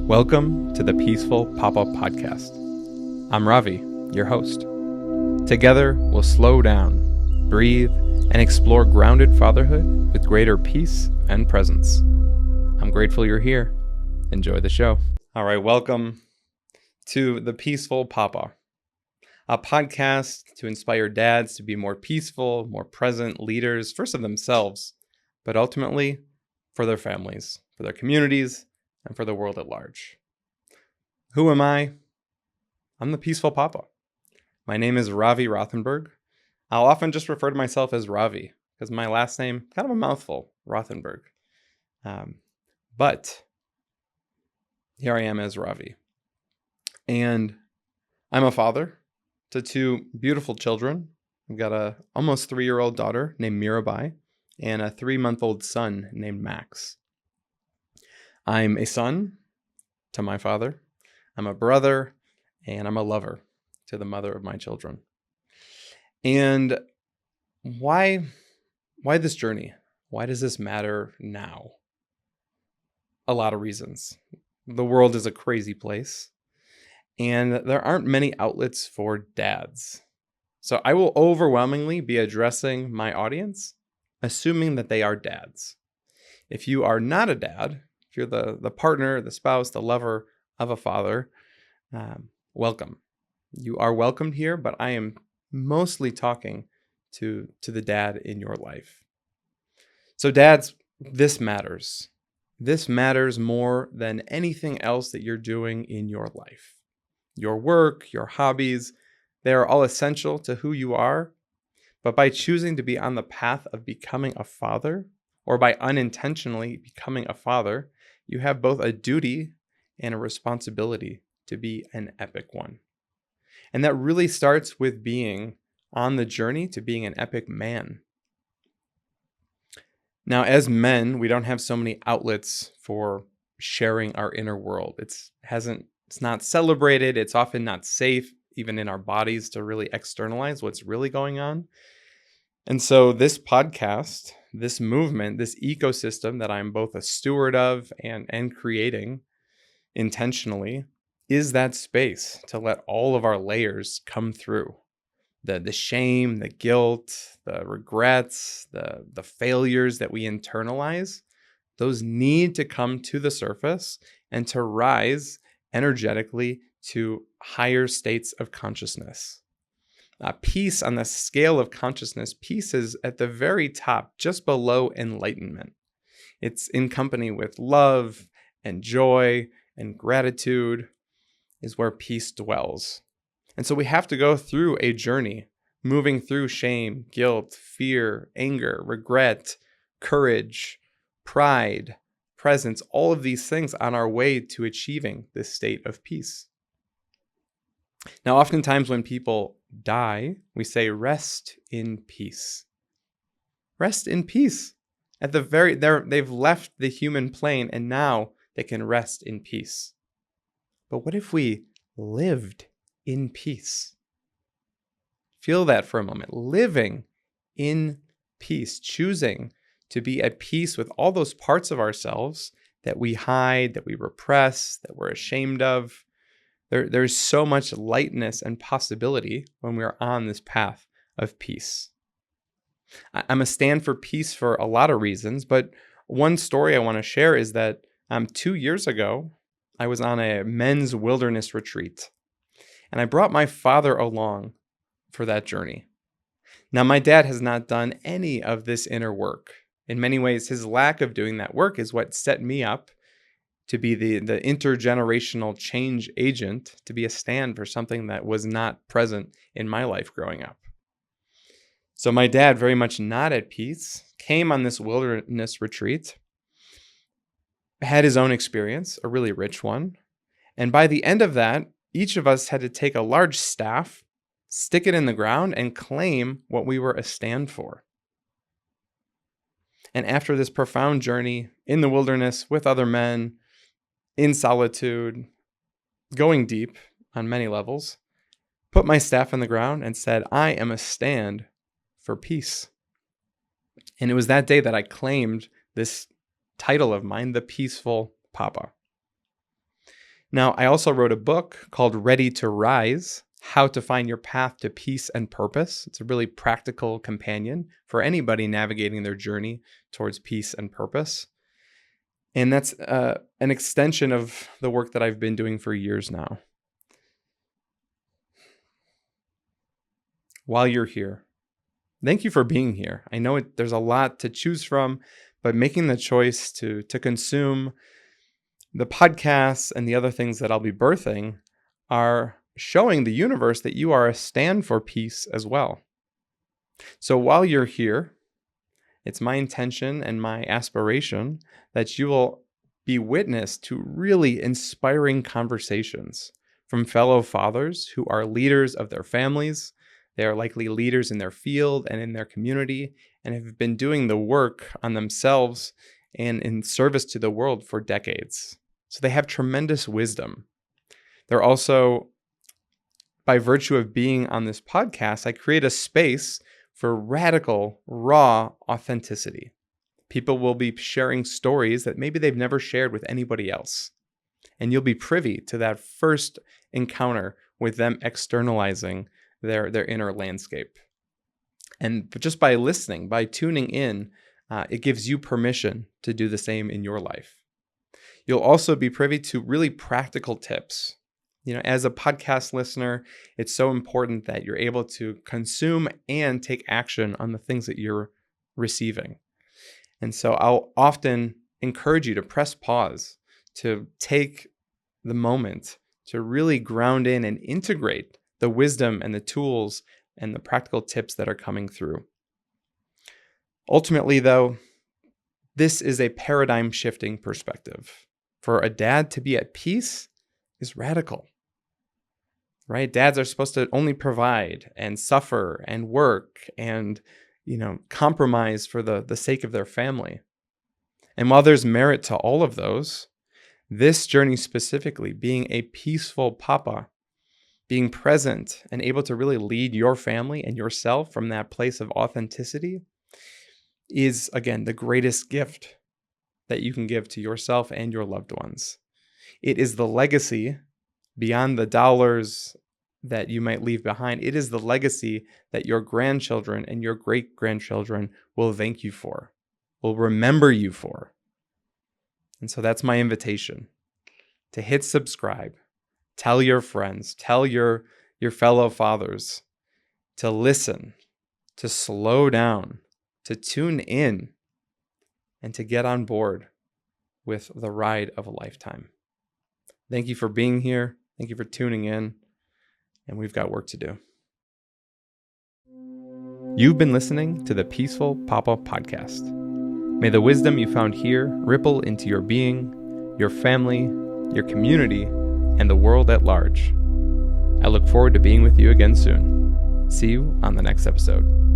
Welcome to the Peaceful Papa Podcast. I'm Ravi, your host. Together, we'll slow down, breathe, and explore grounded fatherhood with greater peace and presence. I'm grateful you're here. Enjoy the show. All right, welcome to the Peaceful Papa, a podcast to inspire dads to be more peaceful, more present leaders, first of themselves, but ultimately for their families, for their communities, and for the world at large. Who am I? I'm the Peaceful Papa. My name is Ravi Rothenberg. I'll often just refer to myself as Ravi because my last name, kind of a mouthful, Rothenberg. But here I am as Ravi. And I'm a father to two beautiful children. I've got a almost 3-year-old daughter named Mirabai and a 3-month-old son named Max. I'm a son to my father, I'm a brother, and I'm a lover to the mother of my children. And why this journey? Why does this matter now? A lot of reasons. The world is a crazy place, and there aren't many outlets for dads. So I will overwhelmingly be addressing my audience, assuming that they are dads. If you are not a dad, if you're the partner, the spouse, the lover of a father, welcome. You are welcomed here, but I am mostly talking to the dad in your life. So dads, this matters. This matters more than anything else that you're doing in your life. Your work, your hobbies, they are all essential to who you are. But by choosing to be on the path of becoming a father, or by unintentionally becoming a father, you have both a duty and a responsibility to be an epic one. And that really starts with being on the journey to being an epic man. Now, as men, we don't have so many outlets for sharing our inner world. It's not celebrated. It's often not safe, even in our bodies, to really externalize what's really going on. And so this podcast, this movement, this ecosystem that I'm both a steward of and creating intentionally is that space to let all of our layers come through. The shame, the guilt, the regrets, the failures that we internalize, those need to come to the surface and to rise energetically to higher states of consciousness. Peace on the scale of consciousness, peace is at the very top, just below enlightenment. It's in company with love and joy and gratitude is where peace dwells. And so we have to go through a journey, moving through shame, guilt, fear, anger, regret, courage, pride, presence, all of these things on our way to achieving this state of peace. Now, oftentimes when people die, we say, rest in peace. Rest in peace. They've left the human plane and now they can rest in peace. But what if we lived in peace? Feel that for a moment. Living in peace, choosing to be at peace with all those parts of ourselves that we hide, that we repress, that we're ashamed of. There's so much lightness and possibility when we're on this path of peace. I'm a stand for peace for a lot of reasons, but one story I want to share is that 2 years ago, I was on a men's wilderness retreat, and I brought my father along for that journey. Now, my dad has not done any of this inner work. In many ways, his lack of doing that work is what set me up to be the intergenerational change agent, to be a stand for something that was not present in my life growing up. So my dad, very much not at peace, came on this wilderness retreat, had his own experience, a really rich one. And by the end of that, each of us had to take a large staff, stick it in the ground, and claim what we were a stand for. And after this profound journey in the wilderness with other men, in solitude, going deep on many levels, put my staff in the ground and said, I am a stand for peace. And it was that day that I claimed this title of mine, the Peaceful Papa. Now, I also wrote a book called Ready to Rise: How to Find Your Path to Peace and Purpose. It's a really practical companion for anybody navigating their journey towards peace and purpose. And that's an extension of the work that I've been doing for years now. While you're here, thank you for being here. I know there's a lot to choose from, but making the choice to consume the podcasts and the other things that I'll be birthing are showing the universe that you are a stand for peace as well. So while you're here, it's my intention and my aspiration that you will be witness to really inspiring conversations from fellow fathers who are leaders of their families. They are likely leaders in their field and in their community, and have been doing the work on themselves and in service to the world for decades. So they have tremendous wisdom. They're also, by virtue of being on this podcast, I create a space for radical, raw authenticity. People will be sharing stories that maybe they've never shared with anybody else. And you'll be privy to that first encounter with them externalizing their inner landscape. And just by listening, by tuning in, it gives you permission to do the same in your life. You'll also be privy to really practical tips. As a podcast listener, it's so important that you're able to consume and take action on the things that you're receiving. And so I'll often encourage you to press pause, to take the moment to really ground in and integrate the wisdom and the tools and the practical tips that are coming through. Ultimately, though, this is a paradigm shifting perspective. For a dad to be at peace is radical, right? Dads are supposed to only provide and suffer and work and, compromise for the sake of their family. And while there's merit to all of those, this journey specifically, being a peaceful papa, being present and able to really lead your family and yourself from that place of authenticity, is, again, the greatest gift that you can give to yourself and your loved ones. It is the legacy beyond the dollars that you might leave behind. It is the legacy that your grandchildren and your great-grandchildren will thank you for, will remember you for. And so that's my invitation, to hit subscribe, tell your friends, tell your fellow fathers to listen, to slow down, to tune in, and to get on board with the ride of a lifetime. Thank you for being here. Thank you for tuning in. And we've got work to do. You've been listening to the Peaceful Papa Podcast. May the wisdom you found here ripple into your being, your family, your community, and the world at large. I look forward to being with you again soon. See you on the next episode.